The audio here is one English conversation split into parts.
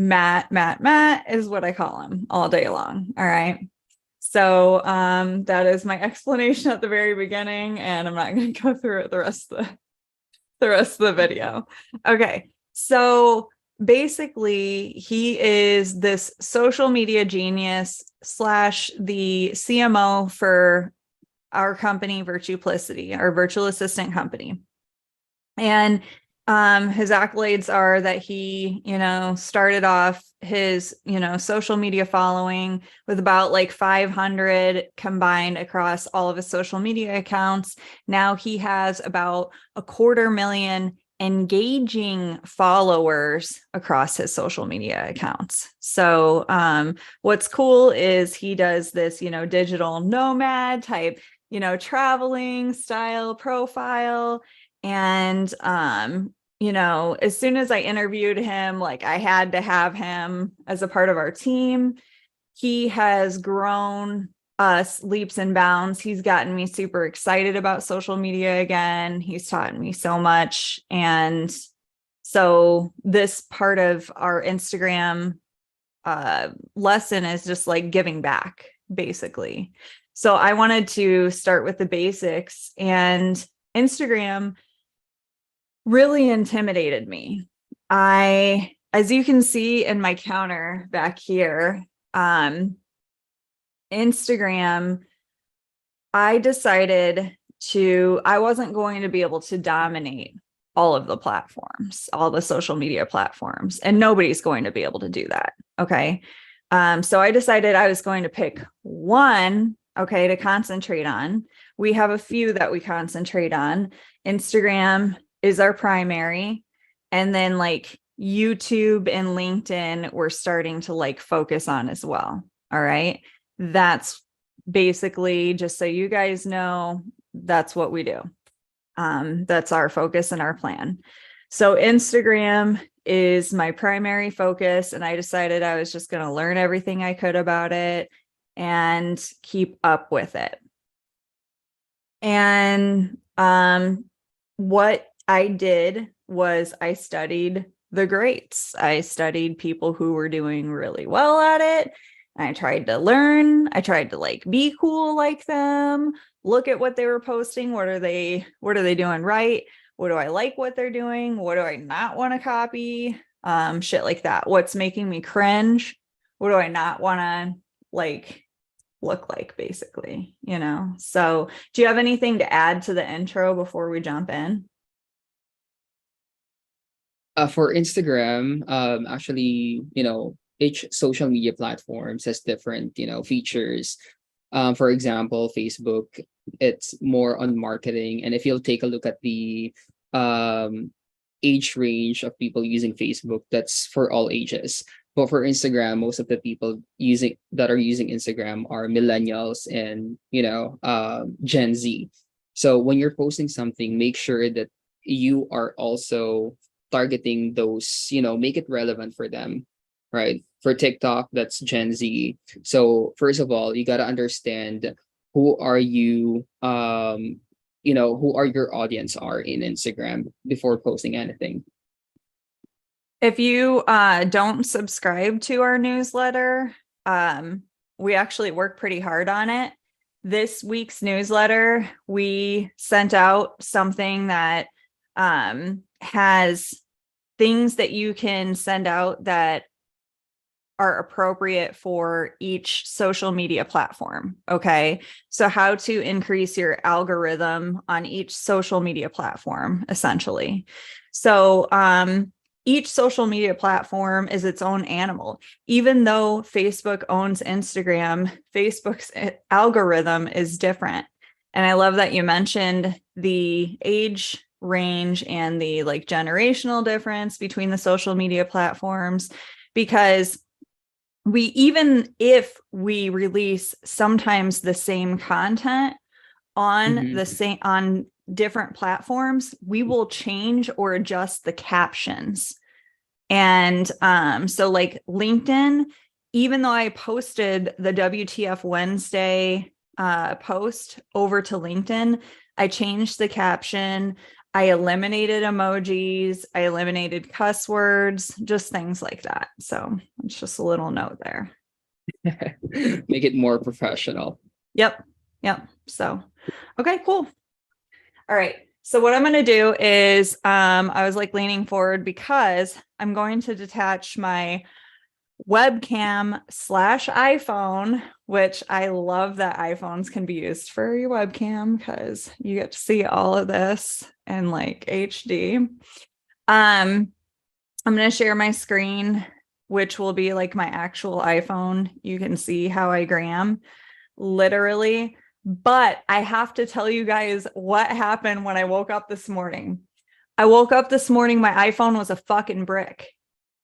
Matt is what I call him all day long. All right. So that is my explanation at the very beginning, and I'm not going to go through it the rest of the video. Okay. So basically, he is this social media genius slash the CMO for our company, Virtuplicity, our virtual assistant company. And his accolades are that he, started off his, social media following with about like 500 combined across all of his social media accounts. Now he has about 250,000 engaging followers across his social media accounts. So what's cool is he does this, digital nomad type, traveling style profile. And as soon as I interviewed him, like I had to have him as a part of our team. He has grown us leaps and bounds. He's gotten me super excited about social media again. He's taught me so much. And so this part of our Instagram lesson is just like giving back, basically. So I wanted to start with the basics, and Instagram really intimidated me. As you can see in my counter back here, Instagram, I decided I wasn't going to be able to dominate all of the platforms, all the social media platforms, and nobody's going to be able to do that. Okay. So I decided I was going to pick one, okay, to concentrate on. We have a few that we concentrate on. Instagram is our primary. And then like YouTube and LinkedIn, we're starting to like focus on as well. All right. That's basically, just so you guys know, that's what we do. That's our focus and our plan. So Instagram is my primary focus, and I decided I was just going to learn everything I could about it and keep up with it. And what I did was I studied the greats. I studied people who were doing really well at it. I tried to learn. I tried to like be cool like them, look at what they were posting. What are they doing right? What do I like what they're doing? What do I not want to copy? Shit like that. What's making me cringe? What do I not want to like look like, basically, So do you have anything to add to the intro before we jump in? For Instagram, actually, each social media platforms has different, features. For example, Facebook, it's more on marketing. And if you'll take a look at the age range of people using Facebook, that's for all ages. But for Instagram, most of the people that are using Instagram are millennials and, Gen Z. So when you're posting something, make sure that you are also targeting those, make it relevant for them, right? For TikTok, that's Gen Z. So first of all, you got to understand who are you, who are your audience are in Instagram before posting anything. If you don't subscribe to our newsletter, we actually work pretty hard on it. This week's newsletter, we sent out something that has things that you can send out that are appropriate for each social media platform. Okay. So how to increase your algorithm on each social media platform, essentially. So each social media platform is its own animal. Even though Facebook owns Instagram, Facebook's algorithm is different. And I love that you mentioned the age range and the like generational difference between the social media platforms, because even if we release sometimes the same content on different platforms, we will change or adjust the captions. And so like LinkedIn, even though I posted the WTF Wednesday post over to LinkedIn, I changed the caption. I eliminated emojis. I eliminated cuss words, just things like that. So it's just a little note there. Make it more professional. Yep. Yep. So, okay, cool. All right. So what I'm going to do is I was like leaning forward because I'm going to detach my webcam / iPhone, which I love that iPhones can be used for your webcam because you get to see all of this in like HD. I'm going to share my screen, which will be like my actual iPhone. You can see how I gram, literally. But I have to tell you guys what happened when I woke up this morning. I woke up this morning, my iPhone was a fucking brick.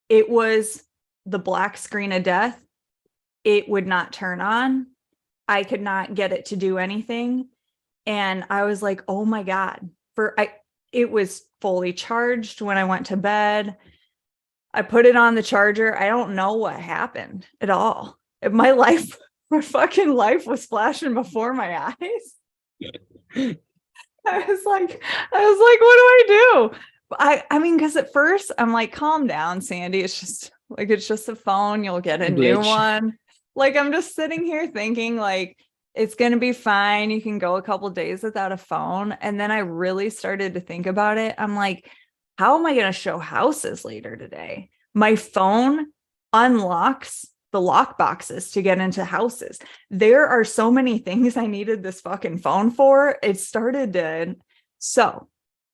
It was the black screen of death. It would not turn on. I could not get it to do anything. And I was like, oh my God. It was fully charged when I went to bed. I put it on the charger. I don't know what happened at all. My fucking life was flashing before my eyes. What do I do? I mean, because at first I'm like, calm down, Sandy. It's just a phone. You'll get a new Glitch. one. Like, I'm just sitting here thinking, like, it's gonna be fine. You can go a couple days without a phone. And then I really started to think about it. I'm like, how am I gonna show houses later today? My phone unlocks the lock boxes to get into houses. There are so many things I needed this fucking phone for. It started to. So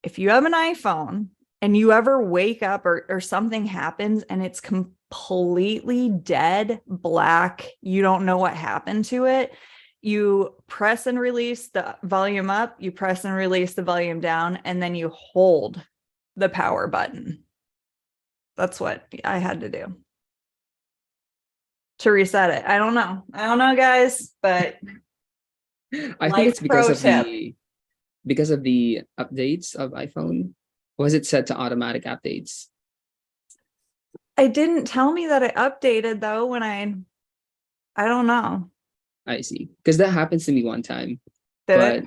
if you have an iPhone and you ever wake up or something happens and it's completely dead black, you don't know what happened to it, you press and release the volume up, you press and release the volume down, and then you hold the power button. That's what I had to do to reset it. I don't know, guys, but I think it's because pro of tip. the updates of iPhone. Was it set to automatic updates? I didn't tell me that it updated though when I don't know. I see. Because that happens to me one time. Did But it?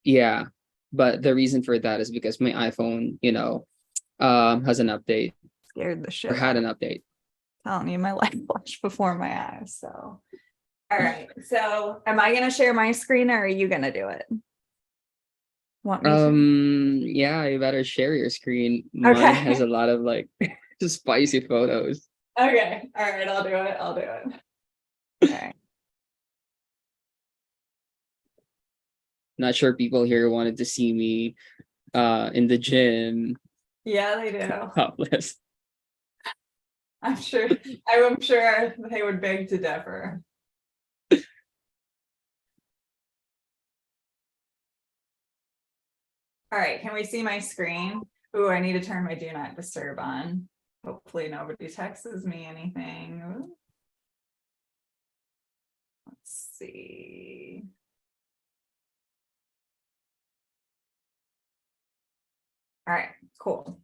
yeah, but the reason for that is because my iPhone, has an update Scared the or shit had out of an me. update. Telling you, my life flashed before my eyes. So, all right. So, am I gonna share my screen or are you gonna do it? Want me to? Yeah, you better share your screen. Mine has a Okay. lot of like spicy photos. Okay. All right. I'll do it. All right. Not sure people here wanted to see me in the gym Yeah, they do. topless. I'm sure. I'm sure they would beg to differ. All right. Can we see my screen? Ooh, I need to turn my do not disturb on. Hopefully nobody texts me anything. Ooh. Let's see. All right, cool.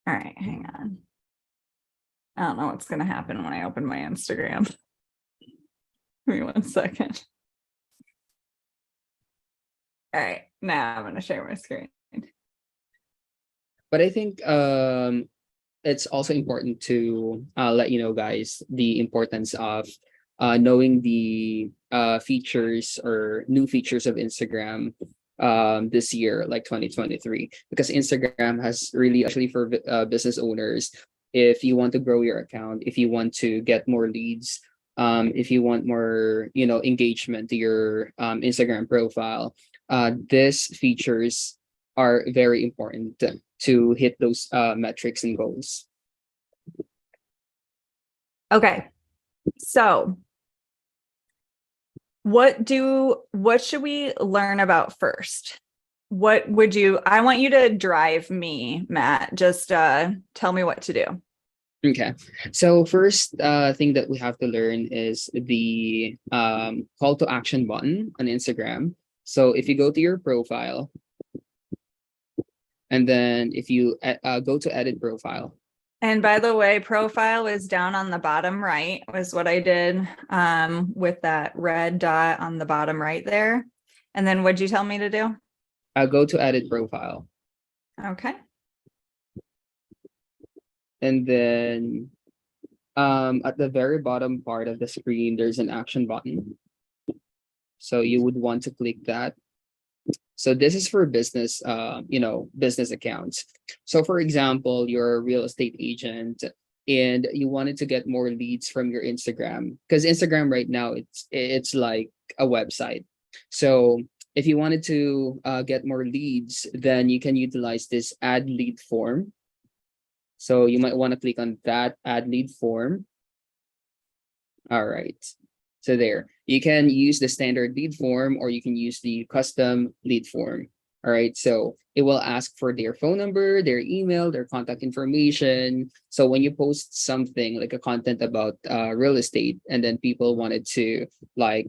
All right, hang on. I don't know what's going to happen when I open my Instagram. Give me 1 second. All right, now I'm going to share my screen. But I think it's also important to let you know, guys, the importance of knowing the features or new features of Instagram this year, like 2023, because Instagram has really actually for business owners. If you want to grow your account, if you want to get more leads, if you want more, engagement to your Instagram profile, these features are very important to hit those metrics and goals. Okay, so what should we learn about first? I want you to drive me, Matt. Just tell me what to do. Okay. So first thing that we have to learn is the call to action button on Instagram. So if you go to your profile and then if you go to edit profile, And by the way, profile is down on the bottom right, was what I did with that red dot on the bottom right there. And then what'd you tell me to do? I'll go to edit profile. Okay. And then at the very bottom part of the screen, there's an action button. So you would want to click that. So this is for business, business accounts. So for example, you're a real estate agent and you wanted to get more leads from your Instagram, because Instagram right now it's like a website. So if you wanted to get more leads, then you can utilize this add lead form. So you might want to click on that add lead form. All right. So there, you can use the standard lead form or you can use the custom lead form. All right. So it will ask for their phone number, their email, their contact information. So when you post something like a content about real estate, and then people wanted to like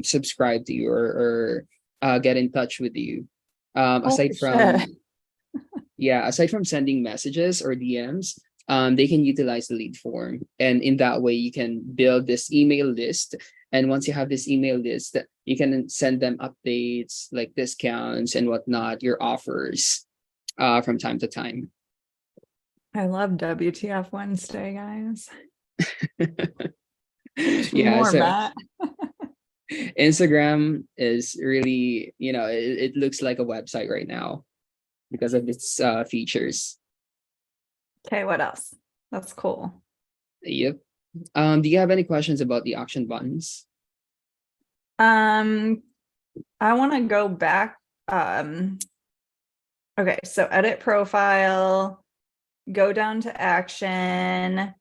subscribe to you or get in touch with you, Holy shit. aside from sending messages or DMs, they can utilize the lead form. And in that way, you can build this email list. And once you have this email list, you can send them updates like discounts and whatnot, your offers from time to time. I love WTF Wednesday, guys. Yeah, More, so Matt. Instagram is really, it looks like a website right now because of its features. Okay, what else? That's cool. Yep. Do you have any questions about the action buttons? I want to go back. Okay, so edit profile, go down to action.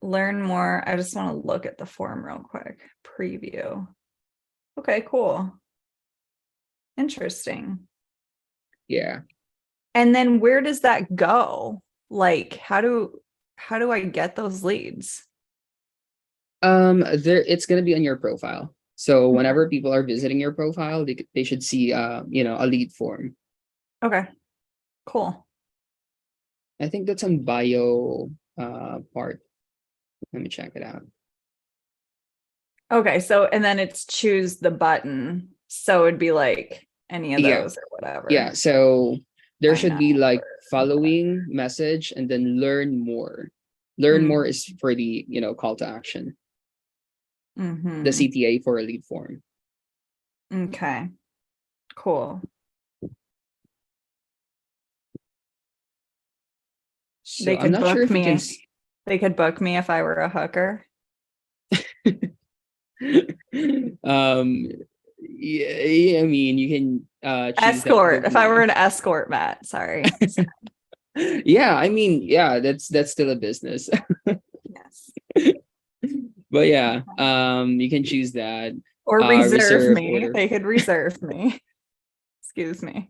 Learn more. I just want to look at the form real quick. Preview. Okay, cool. Interesting. Yeah. And then where does that go? Like, how do I get those leads? There it's gonna be on your profile. So whenever people are visiting your profile, they should see a lead form. Okay, cool. I think that's on bio part. Let me check it out. Okay, so and then it's choose the button. So it'd be like any of Yeah, those or whatever. yeah. So there Sign should up be like or following message and then learn more. Learn more is for the call to action. The mm-hmm. CTA for a lead form. Okay, cool. So They I'm could not sure book if you can. me. They could book me if I were a hooker. Yeah, I mean you can choose that Escort. book If I me. were an escort, Matt. Sorry. Yeah, I mean, yeah, that's still a business. Yes. But yeah, you can choose that. Or reserve Reserve me. order. They could reserve me. Excuse me.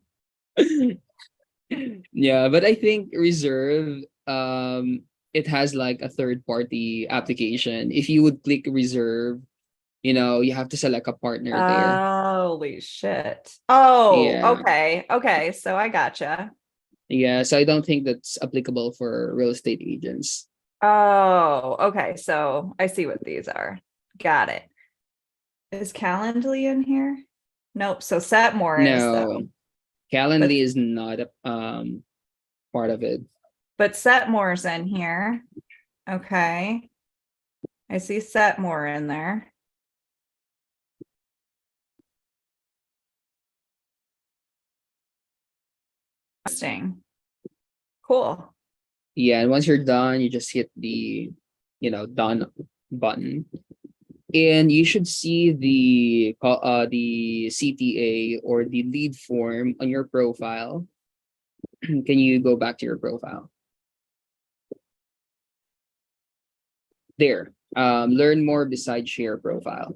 Yeah, but I think reserve it has like a third party application. If you would click reserve, you have to select a partner there. Holy shit. Oh, Yeah. okay. Okay. So I gotcha. Yeah, so I don't think that's applicable for real estate agents. Oh, okay. So I see what these are. Got it. Is Calendly in here? Nope. So Setmore is though. No, But Calendly is not a part of it. Setmore's in here. Okay. I see Setmore in there. Interesting. Cool. Yeah, and once you're done, you just hit the, done button, and you should see the CTA or the lead form on your profile. Can you go back to your profile? There. Learn more besides share profile.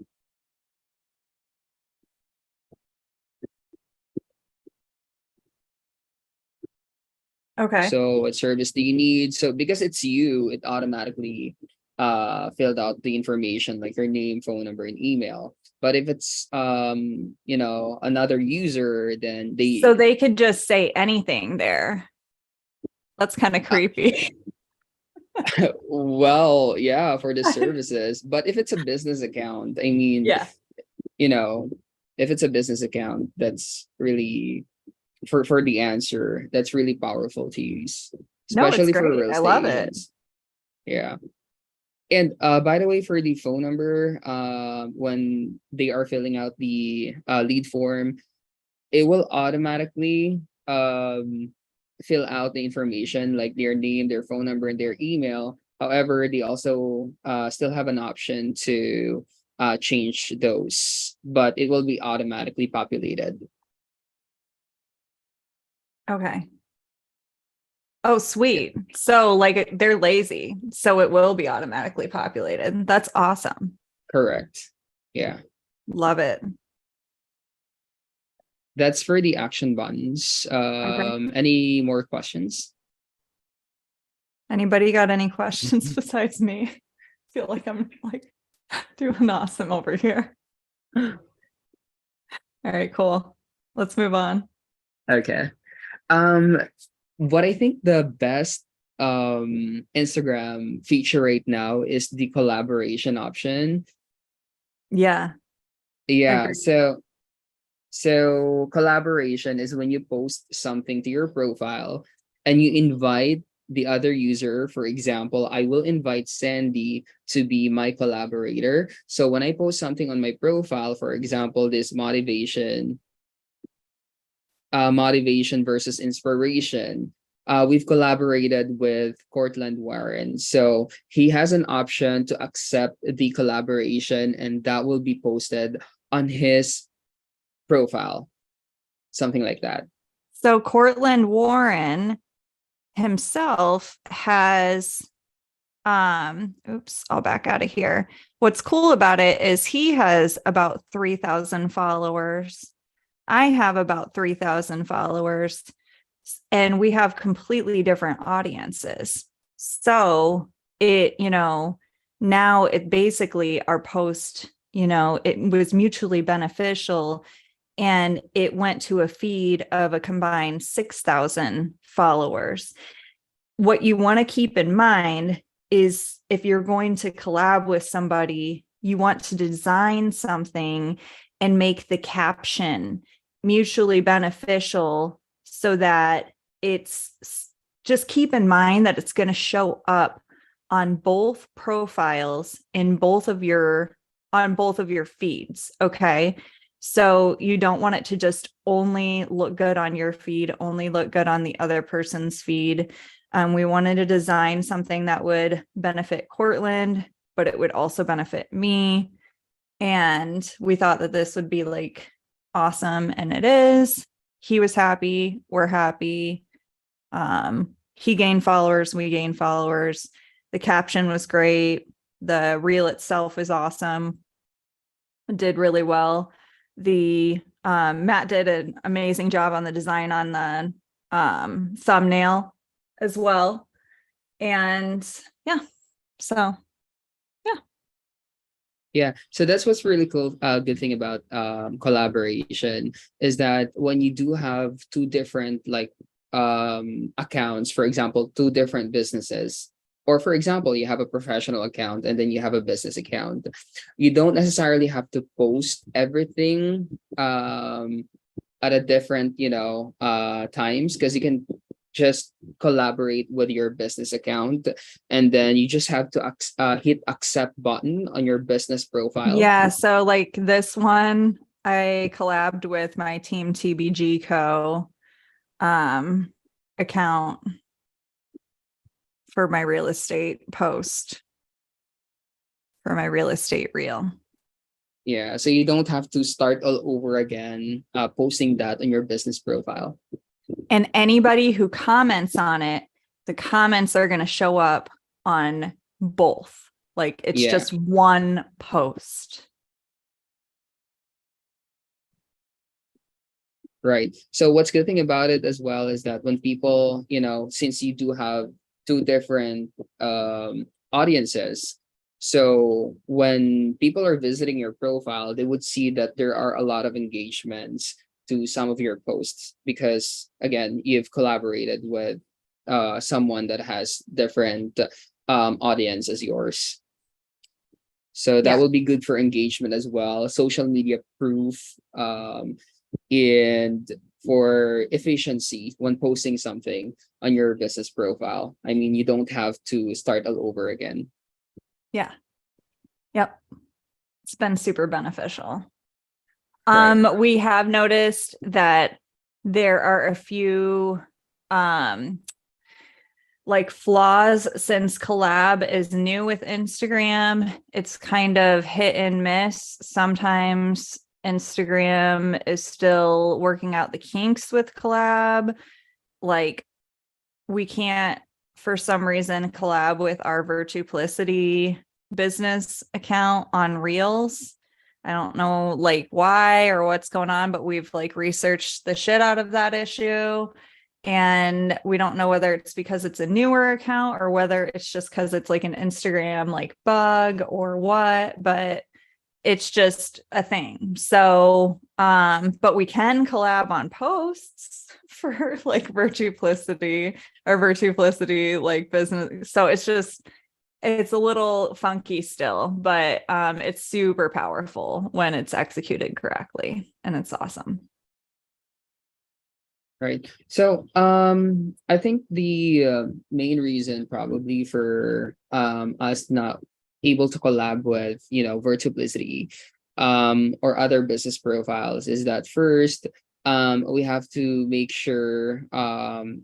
Okay. So what service do you need? So because it's you, it automatically filled out the information like your name, phone number, and email. But if it's another user, then So they could just say anything there. That's kind of uh, creepy. well, yeah, for the services. But if it's a business account, I mean, Yeah. you know, if it's a business account, that's really for the answer, that's really powerful to use, No, it's especially for great. real I estate love it. agents. Yeah. And by the way, for the phone number, when they are filling out the lead form, it will automatically fill out the information like their name, their phone number, and their email. However, they also still have an option to change those, but it will be automatically populated. Okay. Oh, sweet. So like they're lazy, so it will be automatically populated. That's awesome. Correct. Yeah. Love it. That's for the action buttons. Okay. Any more questions? Anybody got any questions besides me? I feel like I'm like doing awesome over here. All right, cool. Let's move on. Okay. Um, what I think the best Instagram feature right now is the collaboration option. Yeah, Yeah, agree. so collaboration is when you post something to your profile and you invite the other user. For example, I will invite Sandy to be my collaborator. So when I post something on my profile, for example, this motivation versus inspiration. We've collaborated with Cortland Warren. So he has an option to accept the collaboration, and that will be posted on his profile, something like that. So Cortland Warren himself has oops, I'll back out of here. What's cool about it is he has about 3,000 followers. I have about 3,000 followers, and we have completely different audiences. So now it basically our post, it was mutually beneficial, and it went to a feed of a combined 6,000 followers. What you want to keep in mind is if you're going to collab with somebody, you want to design something and make the caption mutually beneficial so that it's just keep in mind that it's going to show up on both profiles in both of your on both of your feeds. Okay. So you don't want it to just only look good on your feed, only look good on the other person's feed. We wanted to design something that would benefit Cortland, but it would also benefit me. And we thought that this would be like awesome. And it is. He was happy. We're happy. He gained followers. We gained followers. The caption was great. The reel itself is awesome. It did really well. The Matt did an amazing job on the design on the thumbnail as well. And yeah, so yeah. Yeah, so that's what's really cool. Good thing about collaboration is that when you do have two different like accounts, for example, two different businesses, or for example, you have a professional account and then you have a business account, you don't necessarily have to post everything at a different times, because you can just collaborate with your business account, and then you just have to hit accept button on your business profile. Yeah, so like this one, I collabed with my Team TBG Co. Account for my real estate post, for my real estate reel. Yeah, so you don't have to start all over again posting that on your business profile. And anybody who comments on it, the comments are going to show up on both. Like it's Yeah. just one post. Right. So what's good thing about it as well is that when people, since you do have two different audiences, So when people are visiting your profile, they would see that there are a lot of engagements to some of your posts because again, you've collaborated with someone that has different audience as yours. So that Yeah. will be good for engagement as well. Social media proof, and for efficiency when posting something on your business profile. I mean, you don't have to start all over again. Yeah. Yep. It's been super beneficial. Right. We have noticed that there are a few like flaws since collab is new with Instagram. It's kind of hit and miss. Sometimes Instagram is still working out the kinks with collab. Like we can't, for some reason, collab with our Virtuplicity business account on Reels. I don't know like why or what's going on, but we've like researched the shit out of that issue. And we don't know whether it's because it's a newer account or whether it's just because it's like an Instagram like bug or what, but it's just a thing. So, but we can collab on posts for like Virtuplicity or Virtuplicity like business. So it's a little funky still, but it's super powerful when it's executed correctly, and it's awesome. Right. So, I think the main reason probably for us not able to collab with, Virtuplicity or other business profiles is that first, we have to make sure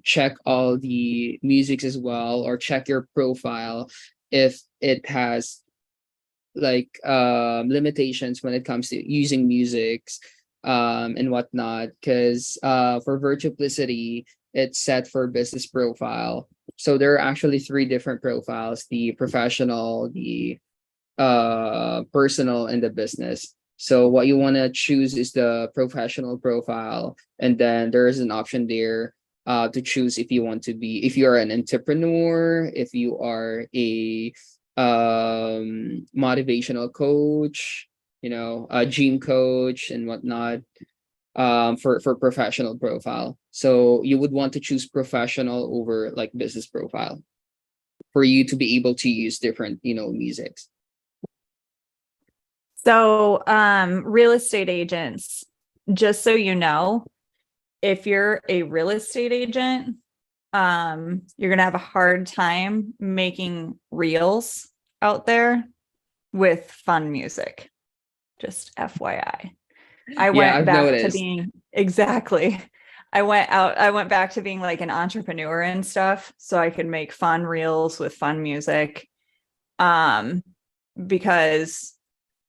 check all the musics as well, or check your profile if it has like limitations when it comes to using musics and whatnot, because for Virtuplicity it's set for business profile. So there are actually three different profiles: the professional, the personal, and the business. So what you want to choose is the professional profile, and then there is an option there to choose if you want to be, if you're an entrepreneur, if you are a motivational coach, a gym coach and whatnot, for professional profile. So you would want to choose professional over like business profile for you to be able to use different, musics. So, real estate agents, just so you know, if you're a real estate agent, you're going to have a hard time making reels out there with fun music. Just FYI. I Yeah, went I've back to noticed. being exactly. I went back to being like an entrepreneur and stuff so I could make fun reels with fun music. Um, because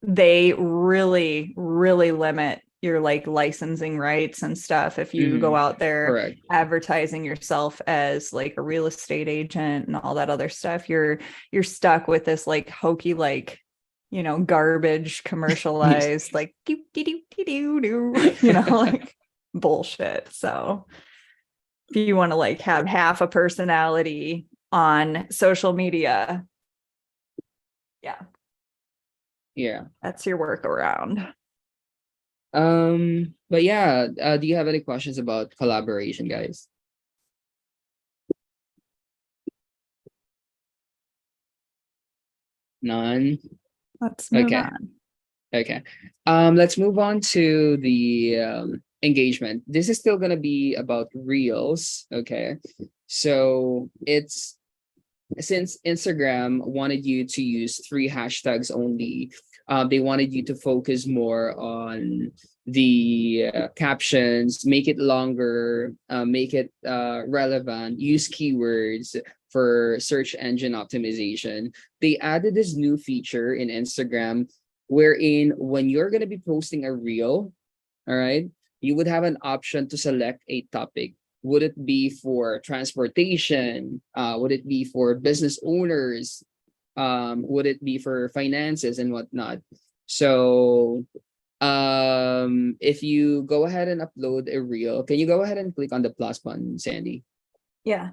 they really, really limit your like licensing rights and stuff if you go Mhm. out there Correct. advertising yourself as like a real estate agent and all that other stuff. You're stuck with this like hokey like garbage Music. commercialized like doo, doo, doo, doo, doo, doo, like bullshit. So if you want to like have half a personality on social media, yeah, Yeah. that's your workaround. But yeah, do you have any questions about collaboration, guys? None. Let's move Okay. on. Okay. Let's move on to the engagement. This is still gonna be about reels. Okay. So it's, since Instagram wanted you to use three hashtags only, they wanted you to focus more on the captions, make it longer, make it relevant, use keywords for search engine optimization. They added this new feature in Instagram wherein when you're going to be posting a reel, all right, you would have an option to select a topic. Would it be for transportation? Would it be for business owners? Would it be for finances and whatnot? So, if you go ahead and upload a reel, can you go ahead and click on the plus button, Sandy? Yeah.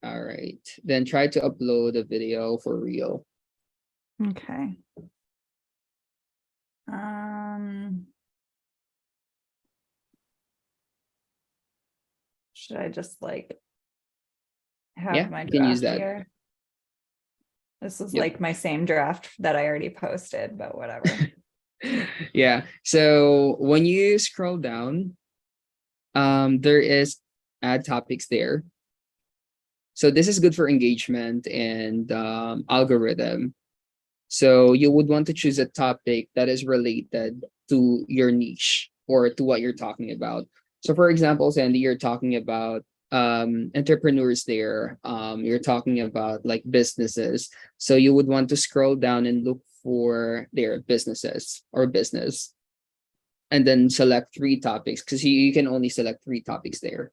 All right. Then try to upload a video for real. Okay. Should I just like have Yeah, my you can use draft that. here? This is Yep. like my same draft that I already posted, but whatever. Yeah. So when you scroll down, there is add topics there. So this is good for engagement and algorithm. So you would want to choose a topic that is related to your niche or to what you're talking about. So for example, Sandy, you're talking about entrepreneurs there. You're talking about like businesses. So you would want to scroll down and look for their businesses or business and then select three topics because you can only select three topics there.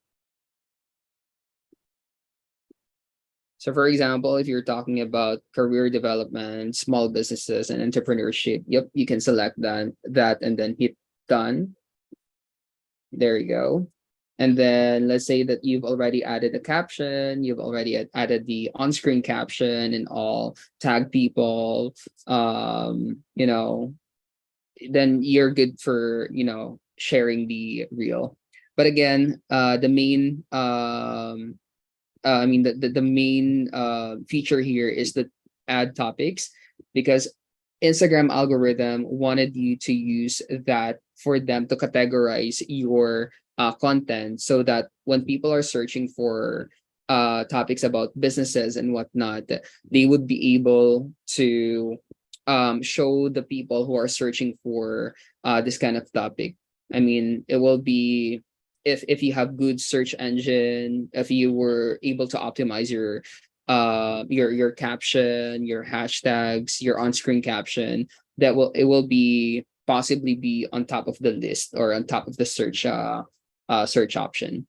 So, for example, if you're talking about career development, small businesses, and entrepreneurship, yep, you can select that and then hit done. There you go. And then let's say that you've already added a caption, you've already added the on-screen caption and all, tag people, you know, then you're good for, sharing the reel. But again, the main I mean the main feature here is the add topics because Instagram algorithm wanted you to use that for them to categorize your content so that when people are searching for topics about businesses and whatnot, they would be able to show the people who are searching for this kind of topic. I mean, it will be if you have good search engine, if you were able to optimize your caption, your hashtags, your on-screen caption, it will be possibly be on top of the list or on top of the search option.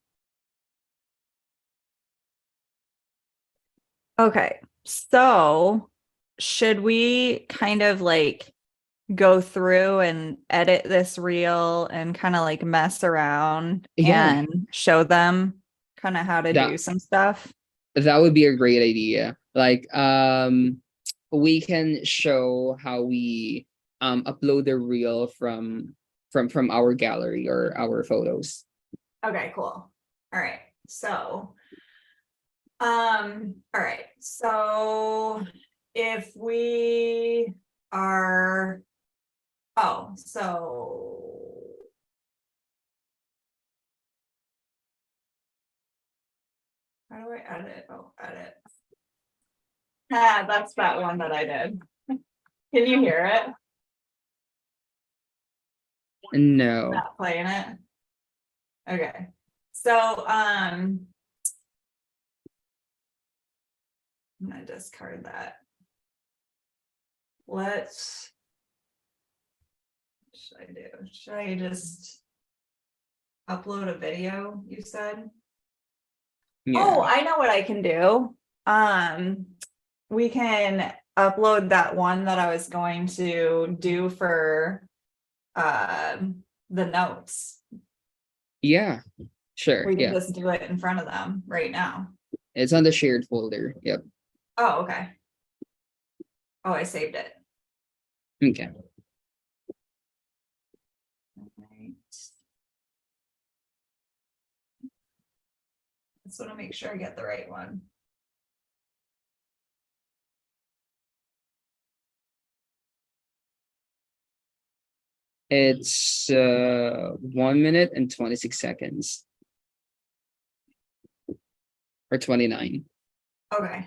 Okay. So should we kind of like go through and edit this reel and kind of like mess around Yeah, and show them kind of how to that do some stuff? that would be a great idea. Like we can show how we upload the reel from our gallery or our photos. Okay, cool. All right. So, all right. So if we are, oh, so how do I edit? Oh, edit. Ah, that's that one that I did. Can you hear it? No. Not playing it. Okay. So, I'm gonna discard that. Let's, what should I do? Should I just upload a video, you said? Oh, Yeah. I know what I can do. We can upload that one that I was going to do for the notes. Yeah. Sure. We can Yeah. just do it in front of them right now. It's on the shared folder. Yep. Oh, okay. Oh, I saved it. Okay. Right. Just want to make sure I get the right one. It's 1 minute and 26 seconds or 29. Okay.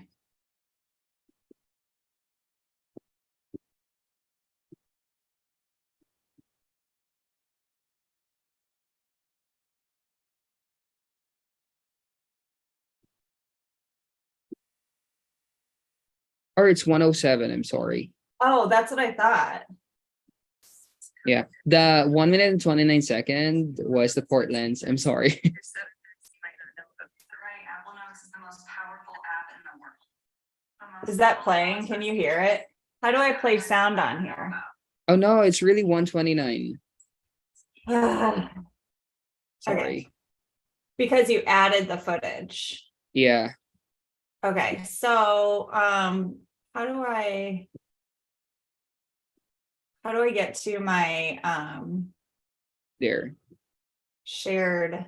Or it's 107. I'm sorry. Oh, that's what I thought. Yeah. The 1 minute and 29 second was the Portland's. I'm sorry. Is that playing? Can you hear it? How do I play sound on here? Oh no, it's really 129. Okay, Sorry. because you added the footage. Yeah. Okay, so how do I get to my There. shared?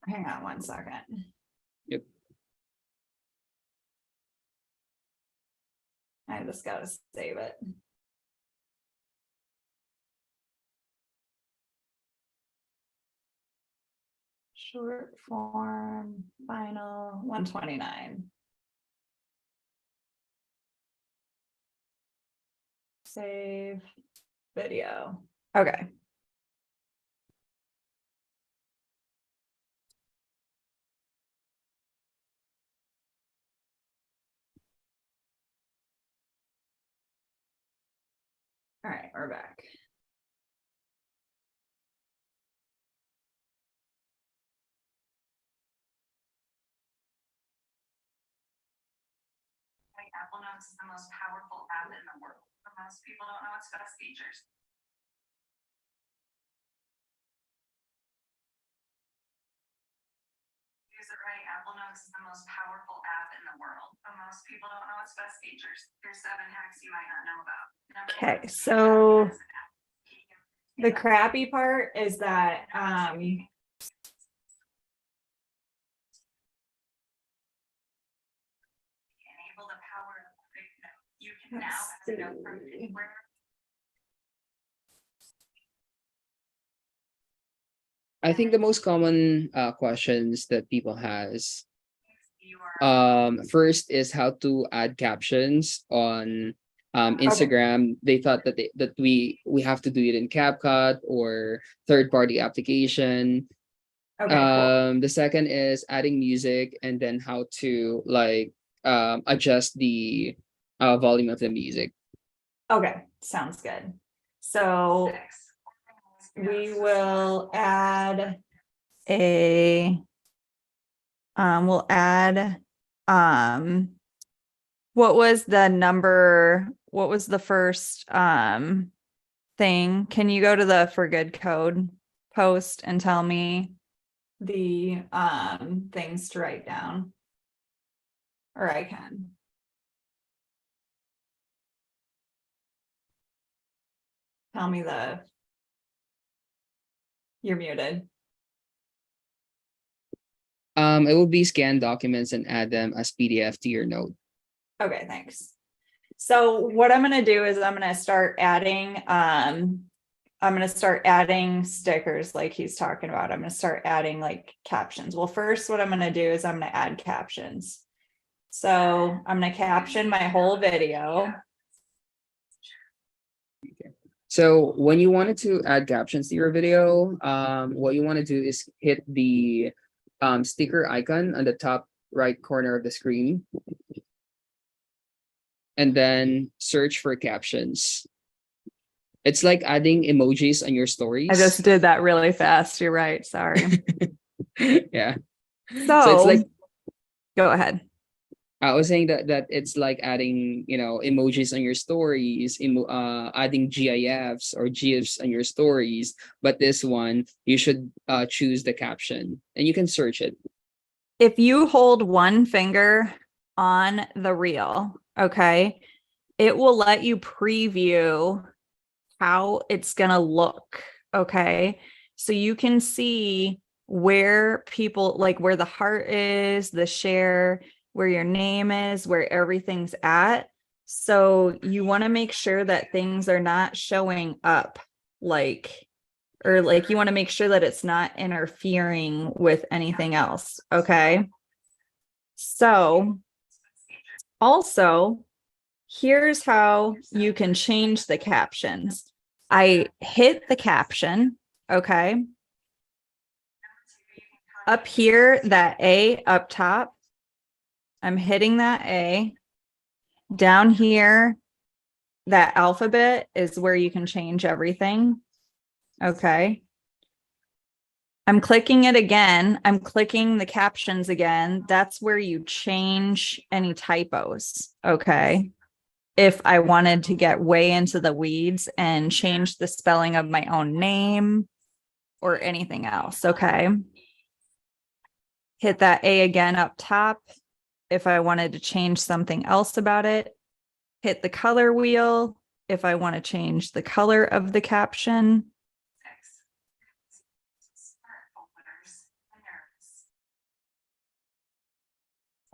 Hang on one second. Yep. I just gotta save it. Short form, final 129. Save video. Okay. All right, we're back. Apple Notes is the most powerful app in the world, but most people don't know its best features. Use it right. Apple Notes is the most powerful app in the world, but most people don't know its best features. Here's 7 hacks you might not know about. Okay, so the crappy part is that enable the power of a quick note. You can now add a note from anywhere. I think the most common questions that people has first is how to add captions on Okay. Instagram. They thought that we have to do it in CapCut or third-party application. Okay, cool. The second is adding music, and then how to like adjust the volume of the music. Okay, sounds good. So we will add a we'll add what was the first thing? Can you go to the for good code post and tell me the things to write down? Or I can. Tell me you're muted. It will be scan documents and add them as PDF to your note. Okay, thanks. So what I'm gonna do is I'm gonna start adding stickers like he's talking about. I'm gonna start adding like captions. Well, first what I'm gonna do is I'm gonna add captions. So I'm gonna caption my whole video. So when you wanted to add captions to your video, what you want to do is hit the sticker icon on the top right corner of the screen, and then search for captions. It's like adding emojis on your stories. I just did that really fast. You're right. Sorry. Yeah. So it's like, go ahead. I was saying that it's like adding, emojis on your stories, adding GIFs or GIFs on your stories. But this one, you should choose the caption, and you can search it. If you hold one finger on the reel, okay, it will let you preview how it's gonna look. Okay, so you can see where people like where the heart is, the share, where your name is, where everything's at. So you want to make sure that things are not showing up or you want to make sure that it's not interfering with anything else. Okay. So also, here's how you can change the captions. I hit the caption. Okay. Up here, that A up top, I'm hitting that A. Down here, that alphabet is where you can change everything. Okay. I'm clicking it again. I'm clicking the captions again. That's where you change any typos. Okay. if I wanted to get way into the weeds and change the spelling of my own name or anything else. Okay. Hit that A again up top if I wanted to change something else about it. Hit the color wheel if I want to change the color of the caption.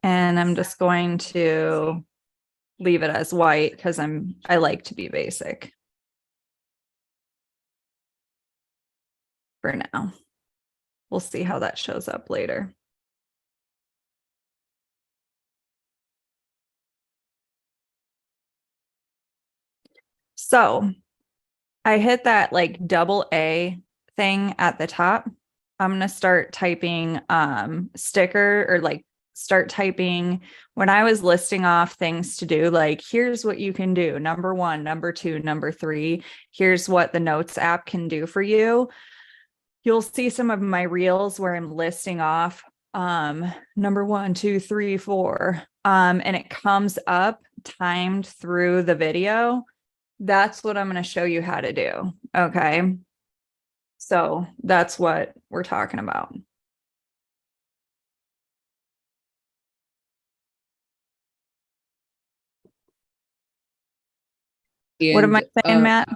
And I'm just going to leave it as white because I like to be basic for now. We'll see how that shows up later. So I hit that like double A thing at the top. I'm going to start typing sticker or like start typing when I was listing off things to do, like here's what you can do. Number 1, number 2, number 3. Here's what the Notes app can do for you. You'll see some of my reels where I'm listing off number 1, 2, 3, 4. And it comes up timed through the video. That's what I'm going to show you how to do. Okay. So that's what we're talking about. What am I saying, Matt?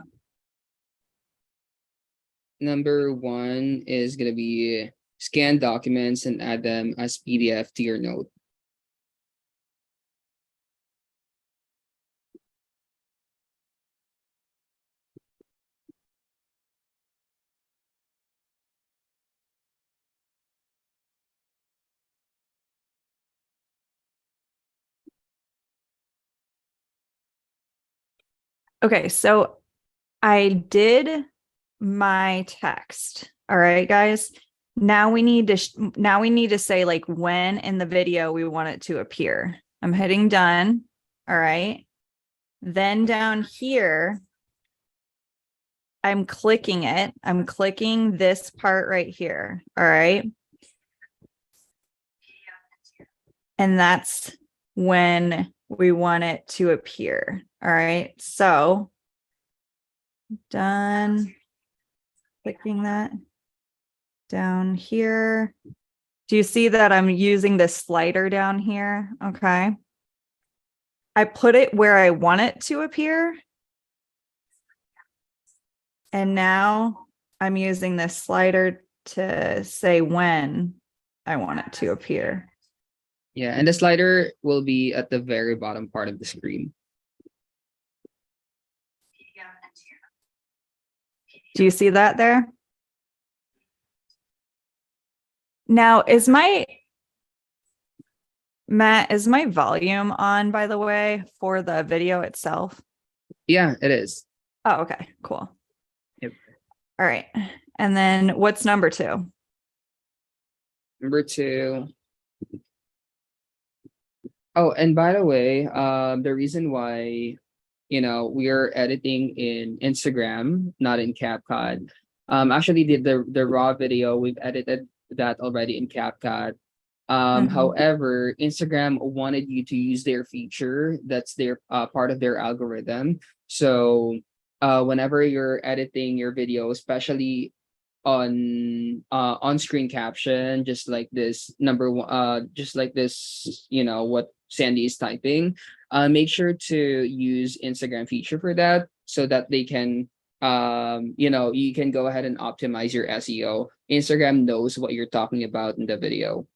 Number 1 is gonna be scan documents and add them as PDF to your note. Okay, so I did my text. All right, guys. Now we need to say like when in the video we want it to appear. I'm hitting done. All right. Then down here, I'm clicking it. I'm clicking this part right here. All right. And that's when we want it to appear. All right. So done. Clicking that down here. Do you see that I'm using this slider down here? Okay. I put it where I want it to appear. And now I'm using this slider to say when I want it to appear. Yeah, and the slider will be at the very bottom part of the screen. Do you see that there? Now, Matt, is my volume on, by the way, for the video itself? Yeah, it is. Oh, okay, cool. Yep. All right. And then what's number 2? Number 2. Oh, and by the way, the reason why we are editing in Instagram, not in CapCut. Actually, the raw video we've edited that already in CapCut. However, Instagram wanted you to use their feature that's their part of their algorithm. So, whenever you're editing your video, especially on-screen caption, just like this number 1, just like this, what Sandy is typing, make sure to use Instagram feature for that so that they can you can go ahead and optimize your SEO. Instagram knows what you're talking about in the video.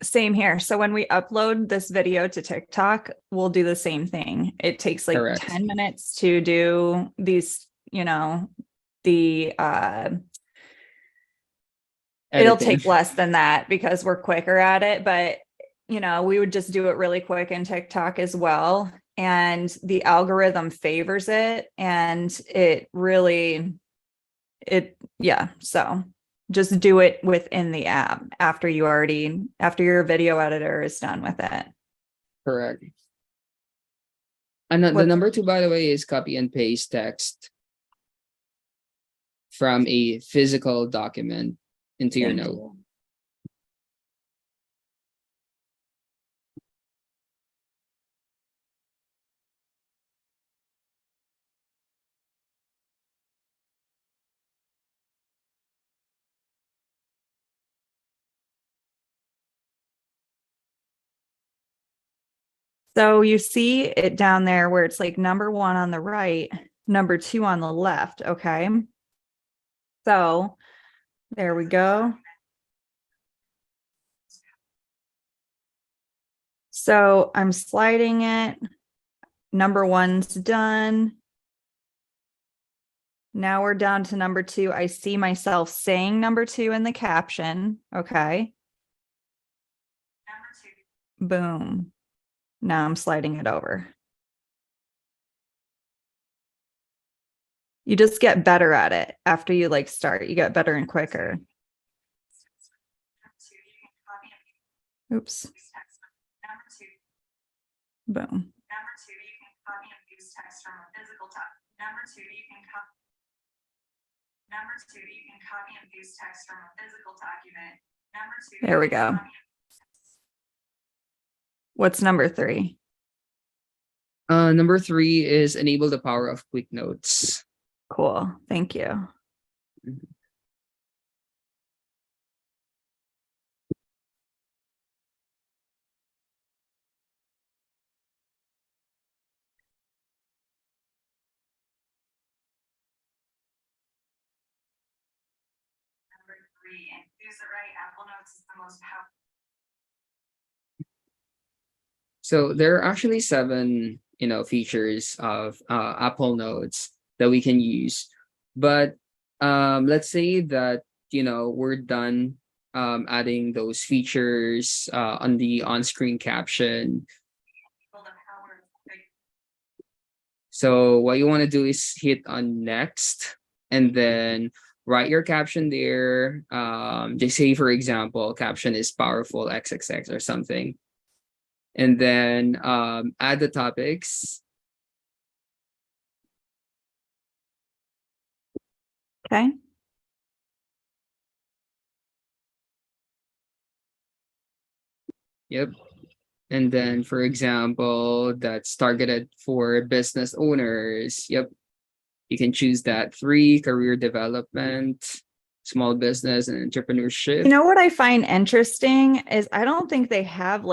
Same here. So when we upload this video to TikTok, we'll do the same thing. It takes like Correct. 10 minutes to do these, the it'll Editing. take less than that because we're quicker at it, but we would just do it really quick in TikTok as well. And the algorithm favors it, and so just do it within the app after your video editor is done with it. Correct. And the number 2, by the way, is copy and paste text from a physical document into your note. So you see it down there where it's like number 1 on the right, number 2 on the left. Okay. So there we go. So I'm sliding it. Number 1's done. Now we're down to number 2. I see myself saying number 2 in the caption. Okay. Boom. Now I'm sliding it over. You just get better at it after you like start. You get better and quicker. Oops. Boom. Number 2, you can copy and use text from a physical document. Number 2, you can copy and use text from a physical document. Number 2. There we go. What's number 3? Number 3 is enable the power of quick notes. Cool. Thank you. Number 3, and use the right Apple Notes is the most powerful. So there are actually 7, features of Apple Notes that we can use. But let's say that, we're done adding those features on the on-screen caption. So what you want to do is hit on next and then write your caption there. Just say, for example, caption is powerful XXX or something. And then add the topics. Okay. Yep. And then, for example, that's targeted for business owners. Yep. You can choose that 3, career development, small business, and entrepreneurship. You know what I find interesting is I don't think they have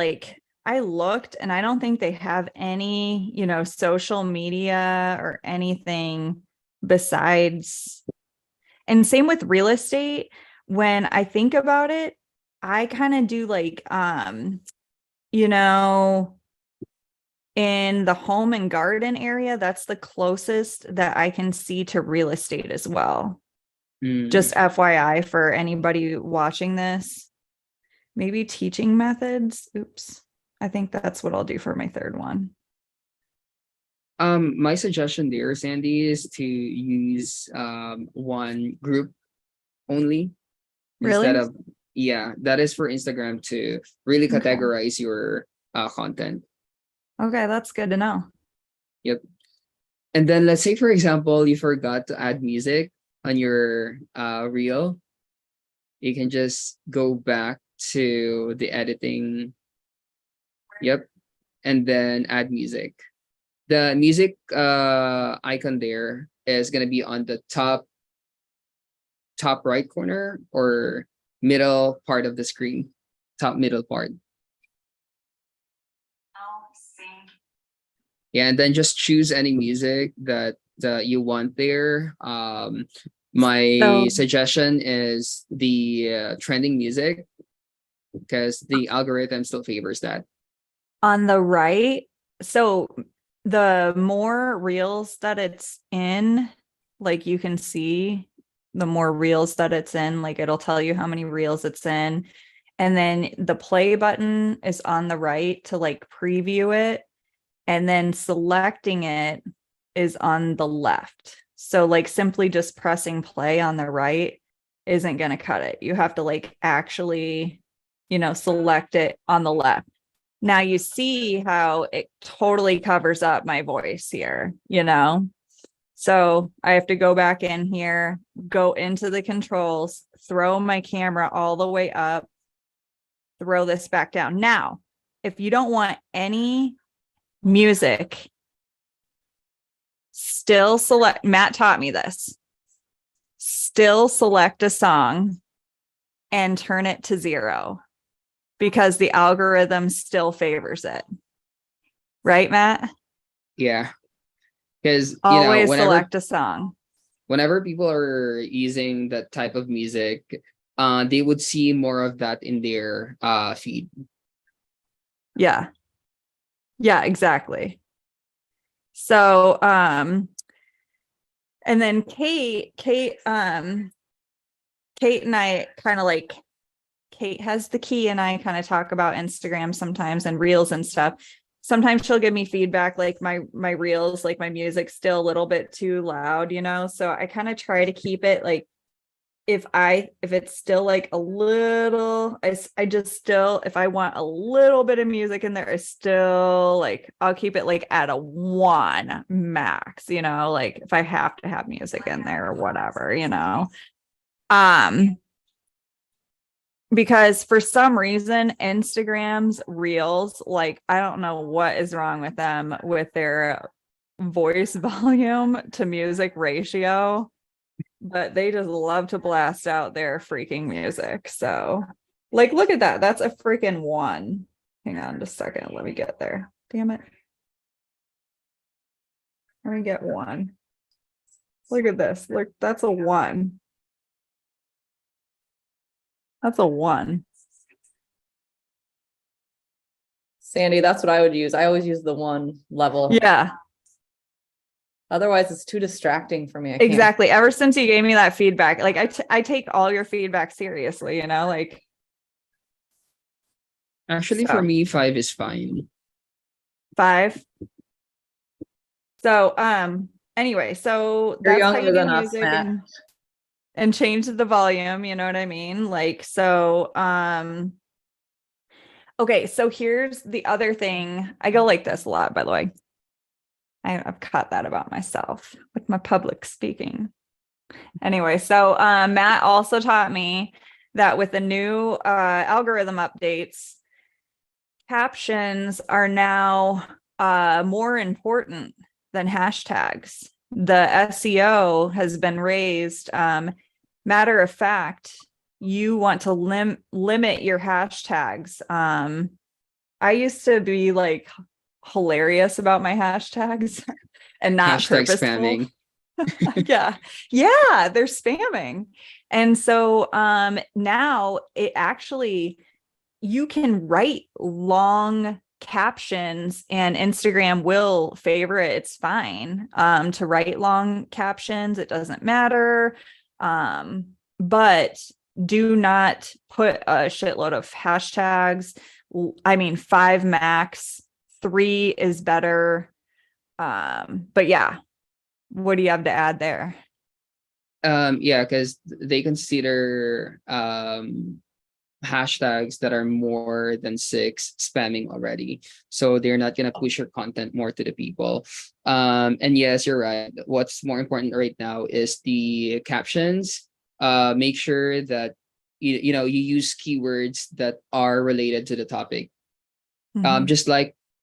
I looked and I don't think they have any, social media or anything besides. And same with real estate. When I think about it, I kind of do in the home and garden area, that's the closest that I can see to real estate as well. Just FYI for anybody watching this. Maybe teaching methods. Oops. I think that's what I'll do for my third one. My suggestion there, Sandy, is to use one group only Really? instead of that is for Instagram to really categorize your content. Okay, that's good to know. Yep. And then let's say, for example, you forgot to add music on your reel. You can just go back to the editing. Yep. And then add music. The music icon there is going to be on the top right corner or middle part of the screen. Top middle part. Yeah, and then just choose any music that you want there. My suggestion is the trending music because the algorithm still favors that. On the right, so the more reels that it's in, like you can see the more reels that it's in, like it'll tell you how many reels it's in. And then the play button is on the right to like preview it. And then selecting it is on the left. So like simply just pressing play on the right isn't going to cut it. You have to like actually, select it on the left. Now you see how it totally covers up my voice here, So I have to go back in here, go into the controls, throw my camera all the way up, throw this back down. Now, if you don't want any music, still select, Matt taught me this, still select a song and turn it to 0 because the algorithm still favors it. right, Matt? Yeah, because Always whenever select a song. people are using that type of music, they would see more of that in their feed. Yeah. Yeah, exactly. So, and then Kate and I kind of like, Kate has the key and I kind of talk about Instagram sometimes and reels and stuff. Sometimes she'll give me feedback like my reels, like my music's still a little bit too loud, so I kind of try to keep it like, if it's still like a little, I just still, if I want a little bit of music in there, I still like, I'll keep it like at a 1 max, like if I have to have music in there or whatever, because for some reason Instagram's reels, like I don't know what is wrong with them with their voice volume to music ratio, but they just love to blast out their freaking music. So like look at that, that's a freaking 1. Hang on just a second, let me get there, damn it. Let me get 1. Look at this, look, that's a 1. That's a 1. Sandy, that's what I would use. I always use the 1 level. Yeah, Otherwise, it's too distracting for me. I can't. exactly. Ever since you gave me that feedback, like I take all your feedback seriously, like Actually, so. for me, 5 is fine. 5. So anyway, so You're that's how younger you do than us, music Matt. and change the volume, you know what I mean? Like so okay, so here's the other thing. I go like this a lot, by the way. I've caught that about myself with my public speaking. Anyway, so Matt also taught me that with the new algorithm updates, captions are now more important than hashtags. The SEO has been raised. Matter of fact, you want to limit your hashtags. I used to be like hilarious about my hashtags and not Hashtag purposeful. spamming. Yeah, they're spamming. And so now it actually, you can write long captions and Instagram will favor it. It's fine to write long captions. It doesn't matter. But do not put a shitload of hashtags. I mean, 5 max, 3 is better. But yeah, what do you have to add there? Yeah, because they consider hashtags that are more than 6 spamming already, so they're not going to push your content more to the people. And yes, you're right, what's more important right now is the captions. Make sure that you use keywords that are related to the topic. Mhm.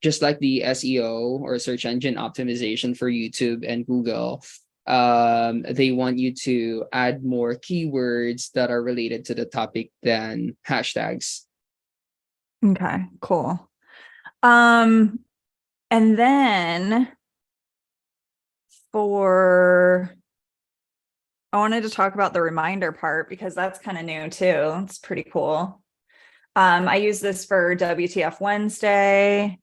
Just like the SEO or search engine optimization for YouTube and Google, they want you to add more keywords that are related to the topic than hashtags. Okay, cool. And then I wanted to talk about the reminder part because that's kind of new too. It's pretty cool. I use this for WTF Wednesday.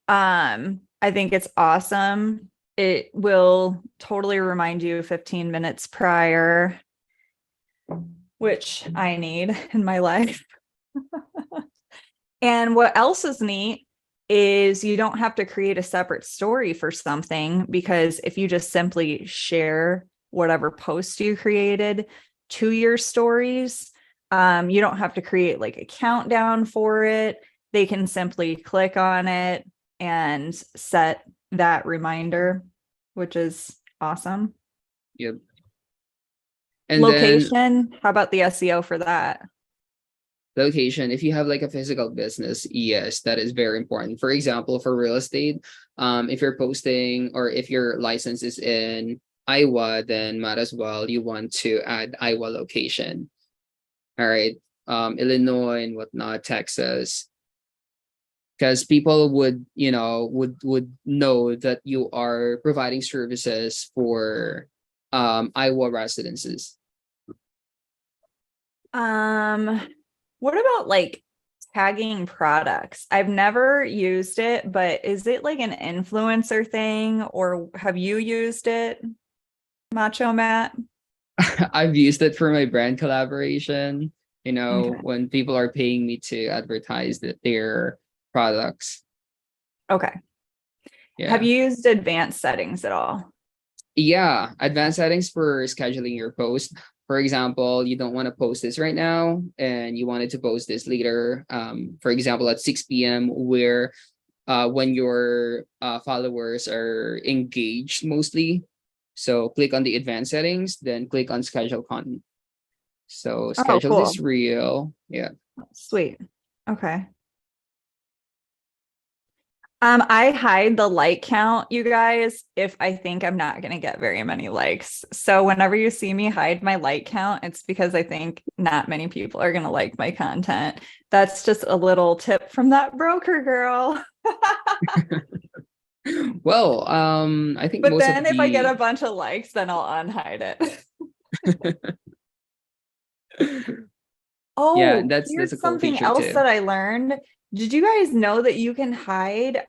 I think it's awesome. It will totally remind you 15 minutes prior, which I need in my life. And what else is neat is you don't have to create a separate story for something, because if you just simply share whatever post you created to your stories, you don't have to create like a countdown for it. They can simply click on it and set that reminder, which is awesome. Yep. And then Location, how about the SEO for that? location, if you have like a physical business, yes, that is very important. For example, for real estate, if you're posting or if your license is in Iowa, then might as well you want to add Iowa location. All right. Illinois and whatnot, Texas. because people would, would know that you are providing services for Iowa residences. What about like tagging products? I've never used it, but is it like an influencer thing, or have you used it, Macho Matt? I've used it for my brand collaboration, Okay. when people are paying me to advertise their products. Okay. Have Yeah. you used advanced settings at all? Yeah, advanced settings for scheduling your post. For example, you don't want to post this right now and you wanted to post this later, for example, at 6 p.m., where when your followers are engaged mostly. So click on the advanced settings, then click on schedule content. So Oh, schedule cool. this reel. Yeah. Sweet. Okay. I hide the like count, you guys, if I think I'm not going to get very many likes. So whenever you see me hide my like count, it's because I think not many people are going to like my content. That's just a little tip from that broker girl. Well, I think But most of then if I get the a bunch of likes, then I'll unhide it. yeah, Oh, that's a here's cool something feature else too. that I learned. Did you guys know that you can hide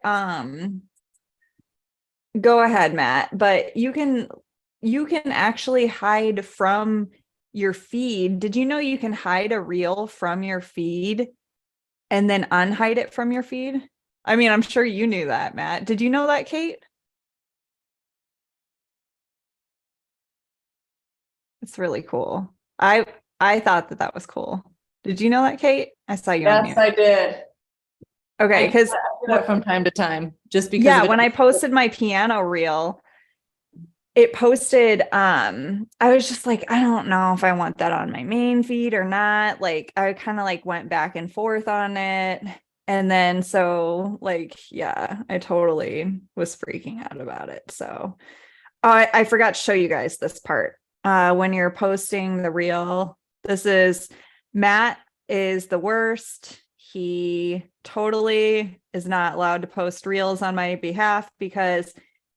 go ahead, Matt, but you can actually hide from your feed. Did you know you can hide a reel from your feed and then unhide it from your feed? I mean, I'm sure you knew that, Matt. Did you know that, Kate? It's really cool. I thought that that was cool. Did you know that, Kate? I saw you on Yes, mute. I did. Okay, I do because that from time to time, just because yeah, of it. when I posted my piano reel, it posted I was just like, I don't know if I want that on my main feed or not. Like I kind of like went back and forth on it. And then so like yeah, I totally was freaking out about it. So I forgot to show you guys this part. When you're posting the reel, this is Matt is the worst. He totally is not allowed to post reels on my behalf because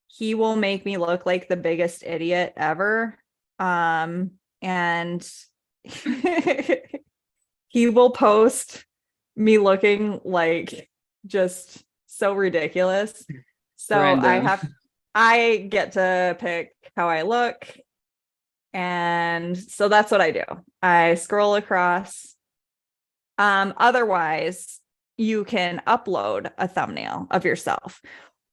he will make me look like the biggest idiot ever. And he will post me looking like just so ridiculous. So Random. I get to pick how I look. And so that's what I do. I scroll across. Otherwise, you can upload a thumbnail of yourself.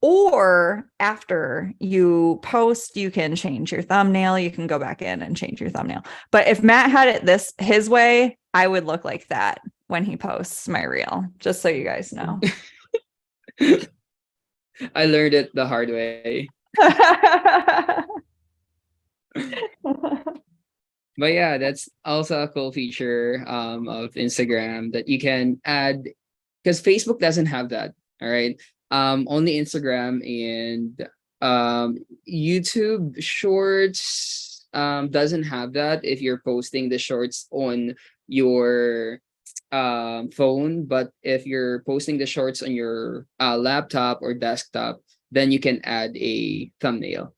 Or after you post, you can change your thumbnail. You can go back in and change your thumbnail. But if Matt had it his way, I would look like that when he posts my reel, just so you guys know. I learned it the hard way. But yeah, that's also a cool feature of Instagram that you can add, because Facebook doesn't have that. All right. Only Instagram and YouTube Shorts doesn't have that if you're posting the shorts on your phone. But if you're posting the shorts on your laptop or desktop, then you can add a thumbnail.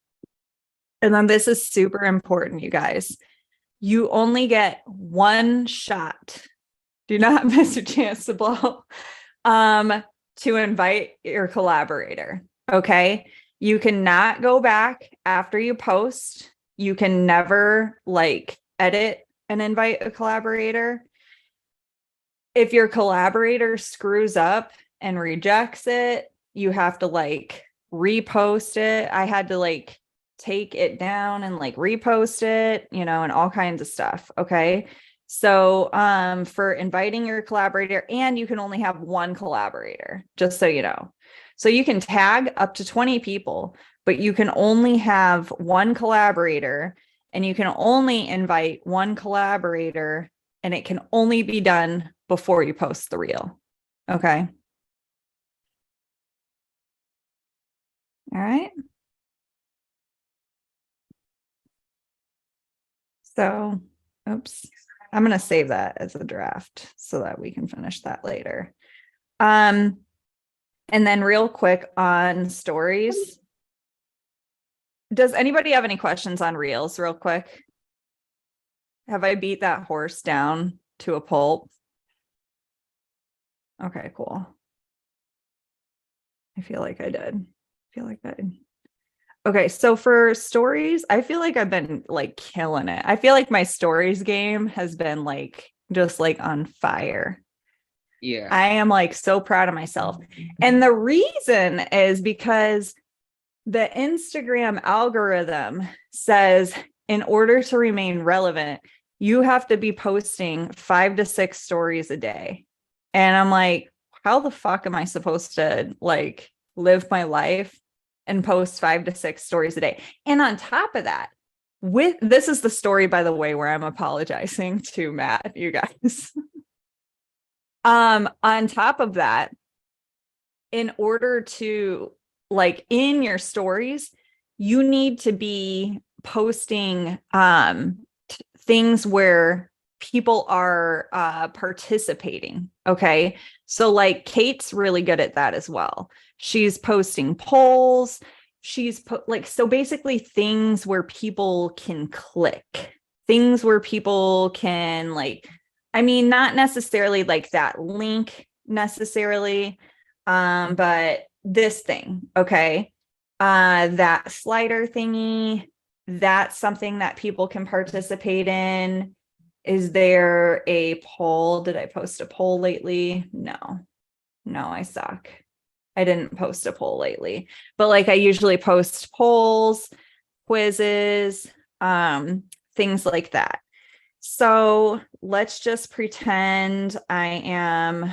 And then this is super important, you guys. You only get one shot. Do not miss your chance to blow. To invite your collaborator. Okay. You cannot go back after you post. You can never like edit and invite a collaborator. If your collaborator screws up and rejects it, you have to like repost it. I had to like take it down and like repost it, and all kinds of stuff. Okay. So for inviting your collaborator, and you can only have one collaborator, just so you know. So you can tag up to 20 people, but you can only have one collaborator, and you can only invite one collaborator, and it can only be done before you post the reel. Okay. All right. So, oops. I'm going to save that as a draft so that we can finish that later. And then real quick on stories. Does anybody have any questions on reels real quick? Have I beat that horse down to a pulp? Okay, cool. I feel like I did. Okay, so for stories, I feel like I've been like killing it. I feel like my stories game has been like just like on fire. Yeah. I am like so proud of myself. And the reason is because the Instagram algorithm says in order to remain relevant, you have to be posting 5 to 6 stories a day. And I'm like, how the fuck am I supposed to like live my life and post 5 to 6 stories a day? And on top of that, with this is the story, by the way, where I'm apologizing to Matt, you guys. On top of that, in order to like in your stories, you need to be posting things where people are participating. Okay. So like Kate's really good at that as well. She's posting polls. She's like, so basically things where people can click, things where people can like, I mean, not necessarily like that link necessarily, but this thing, okay, that slider thingy, that's something that people can participate in. Is there a poll? Did I post a poll lately? No, I suck. I didn't post a poll lately, but like I usually post polls, quizzes, things like that. So let's just pretend I'm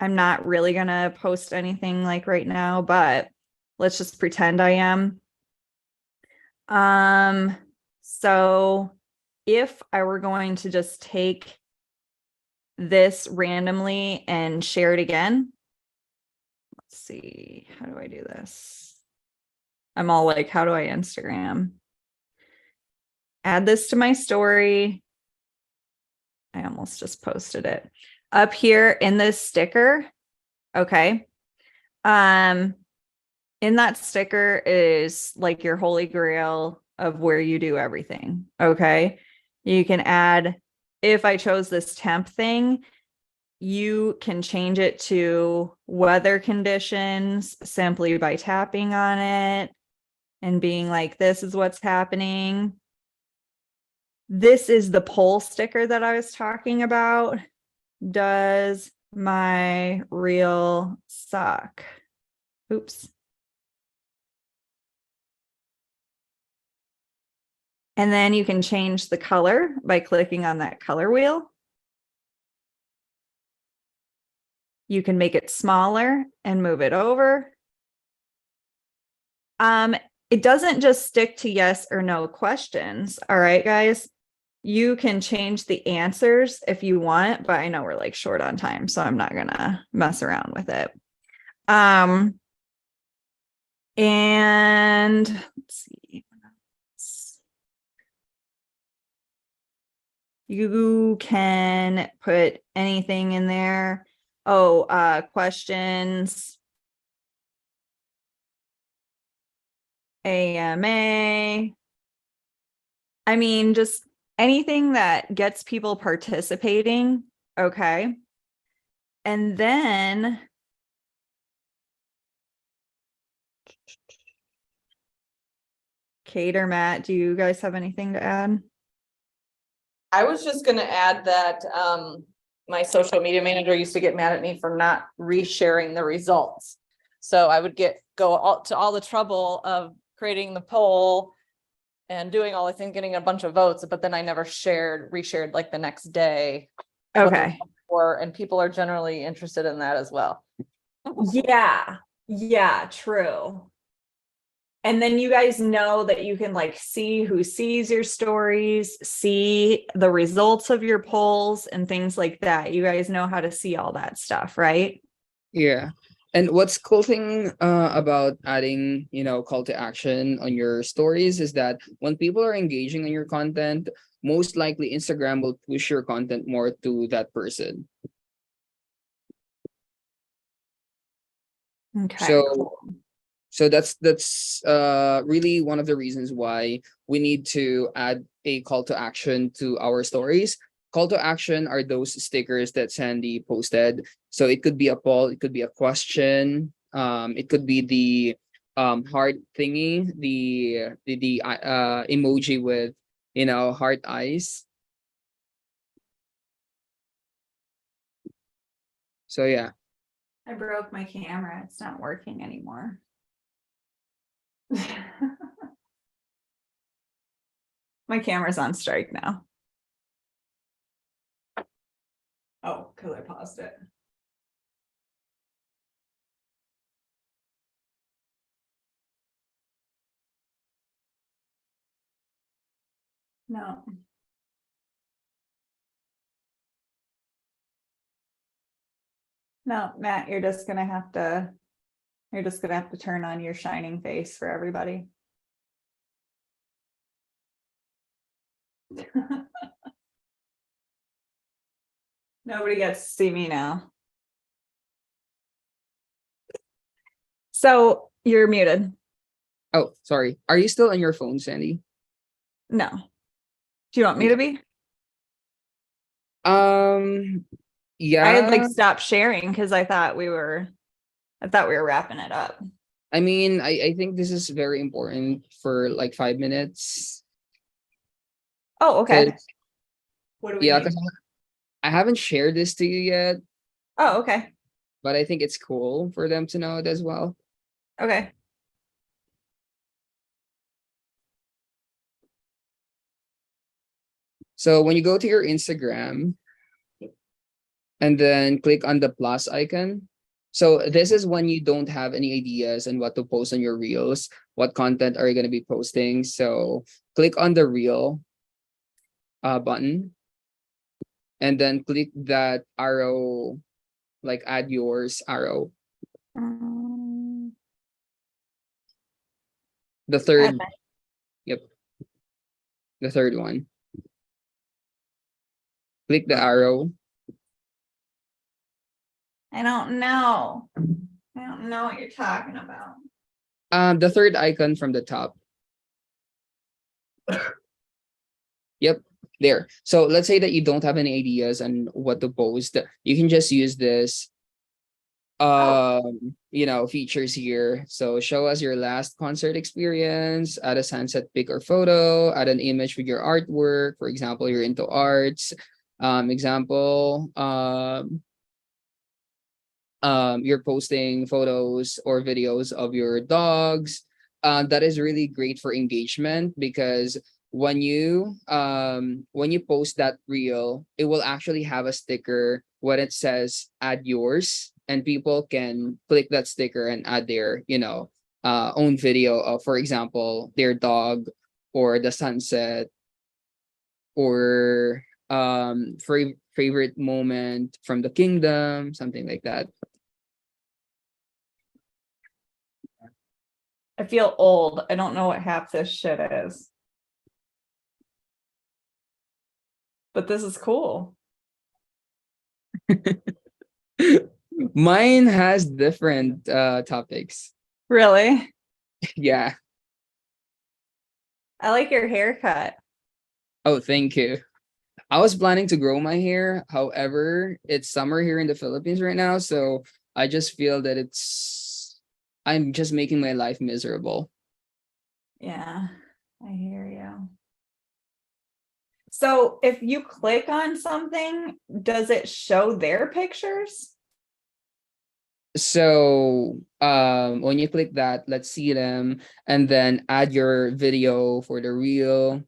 not really gonna post anything like right now, but let's just pretend I am. So if I were going to just take this randomly and share it again, let's see, how do I do this? I'm all like, how do I Instagram? Add this to my story. I almost just posted it. Up here in this sticker, okay. In that sticker is like your holy grail of where you do everything. Okay. You can add, if I chose this temp thing, you can change it to weather conditions simply by tapping on it and being like, this is what's happening. This is the poll sticker that I was talking about. Does my reel suck? Oops. And then you can change the color by clicking on that color wheel. You can make it smaller and move it over. It doesn't just stick to yes or no questions. All right, guys. You can change the answers if you want, but I know we're like short on time, so I'm not gonna mess around with it. And let's see. You can put anything in there. Oh, questions. AMA. I mean, just anything that gets people participating. Okay. And then Kate or Matt, do you guys have anything to add? I was just gonna add that my social media manager used to get mad at me for not resharing the results. So I would go to all the trouble of creating the poll and doing all the things, getting a bunch of votes, but then I never reshared like the next day. Okay. And people are generally interested in that as well. Yeah, true. And then you guys know that you can like see who sees your stories, see the results of your polls and things like that. You guys know how to see all that stuff, right? Yeah. And what's cool thing about adding, call to action on your stories is that when people are engaging on your content, most likely Instagram will push your content more to that person. Okay, So cool. that's really one of the reasons why we need to add a call to action to our stories. Call to action are those stickers that Sandy posted. So it could be a poll, it could be a question, it could be the heart thingy, the emoji with heart eyes. So yeah. I broke my camera. It's not working anymore. My camera's on strike now. Oh, because I paused it. No. No, Matt, you're just gonna have to turn on your shining face for everybody. Nobody gets to see me now. So you're muted. Oh, sorry. Are you still on your phone, Sandy? No. Do you want me to be? Yeah. I had like stopped sharing because I thought we were wrapping it up. I mean, I think this is very important for like 5 minutes. Oh, okay. 'Cause- What do we yeah, need? because I haven't shared this to you yet, Oh, okay. but I think it's cool for them to know it as well. Okay. So when you go to your Instagram and then click on the plus icon, so this is when you don't have any ideas on what to post on your reels, what content are you going to be posting. So click on the reel button and then click that arrow, like add yours arrow. Um, The third, yep, the third one. Click the arrow. I don't know. I don't know what you're talking about. The third icon from the top. Yep, there. So let's say that you don't have any ideas on what to post. You can just use this features here. So show us your last concert experience, add a sunset pic or photo, add an image with your artwork. For example, you're into arts. Example, you're posting photos or videos of your dogs. That is really great for engagement because when you post that reel, it will actually have a sticker when it says add yours, and people can click that sticker and add their own video of, for example, their dog or the sunset or favorite moment from the kingdom, something like that. I feel old. I don't know what half this shit is. But this is cool. Mine has different topics. Really? Yeah. I like your haircut. Oh, thank you. I was planning to grow my hair. However, it's summer here in the Philippines right now, so I just feel that I'm just making my life miserable. Yeah, I hear you. So if you click on something, does it show their pictures? So when you click that, let's see them, and then add your video for the reel.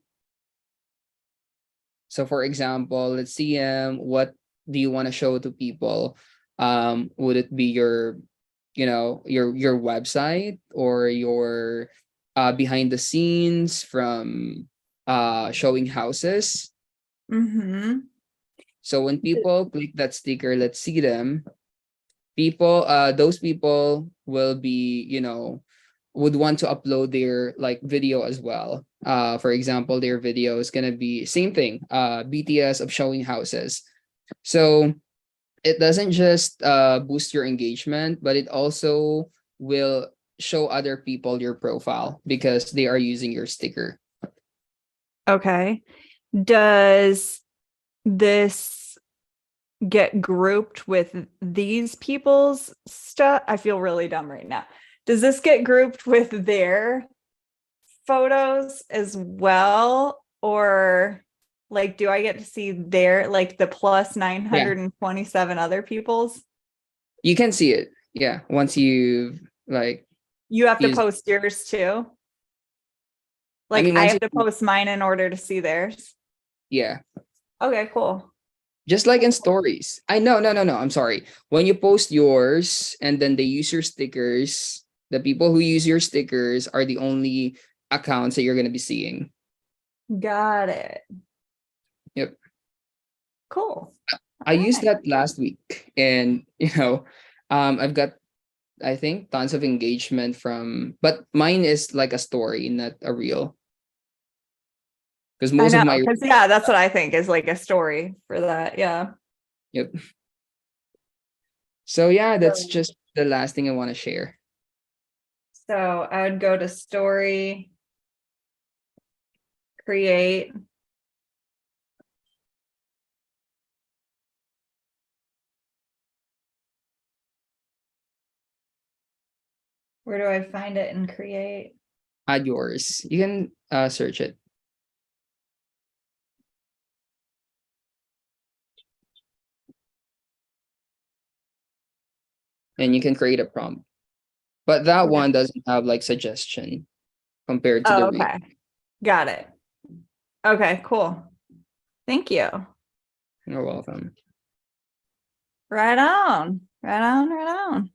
So for example, let's see what do you want to show to people? Would it be your website or your behind the scenes from showing houses? Mm-hmm. So when people click that sticker, let's see them, those people will be would want to upload their like video as well. For example, their video is gonna be same thing, BTS of showing houses. So it doesn't just boost your engagement, but it also will show other people your profile because they are using your sticker. Okay. Does this get grouped with these people's stuff? I feel really dumb right now. Does this get grouped with their photos as well? Or like, do I get to see their, like the plus 927 other people's? You can see it. Yeah. Once you like You have to use, post yours too? I Like mean, I once have you, to post mine in order to see theirs? yeah, Okay, cool. just like in stories. I know, no. I'm sorry. When you post yours and then they use your stickers, the people who use your stickers are the only accounts that you're going to be seeing. Got it. Yep. Cool. I used Alright. that last week, and I've got, I think, tons of engagement from, but mine is like a story, not a reel. Because I most of know, my, because yeah, that's what I think is like a story for that. Yeah. yep. So yeah, that's So, just the last thing I want to share. so I would go to story, create. Where do I find it and create? Add yours. You can search it. And you can create a prompt. But that Yeah. one doesn't have like suggestion compared to the Oh, reel. okay. Got it. Okay, cool. Thank you. You're welcome. Right on. Right on. Right on.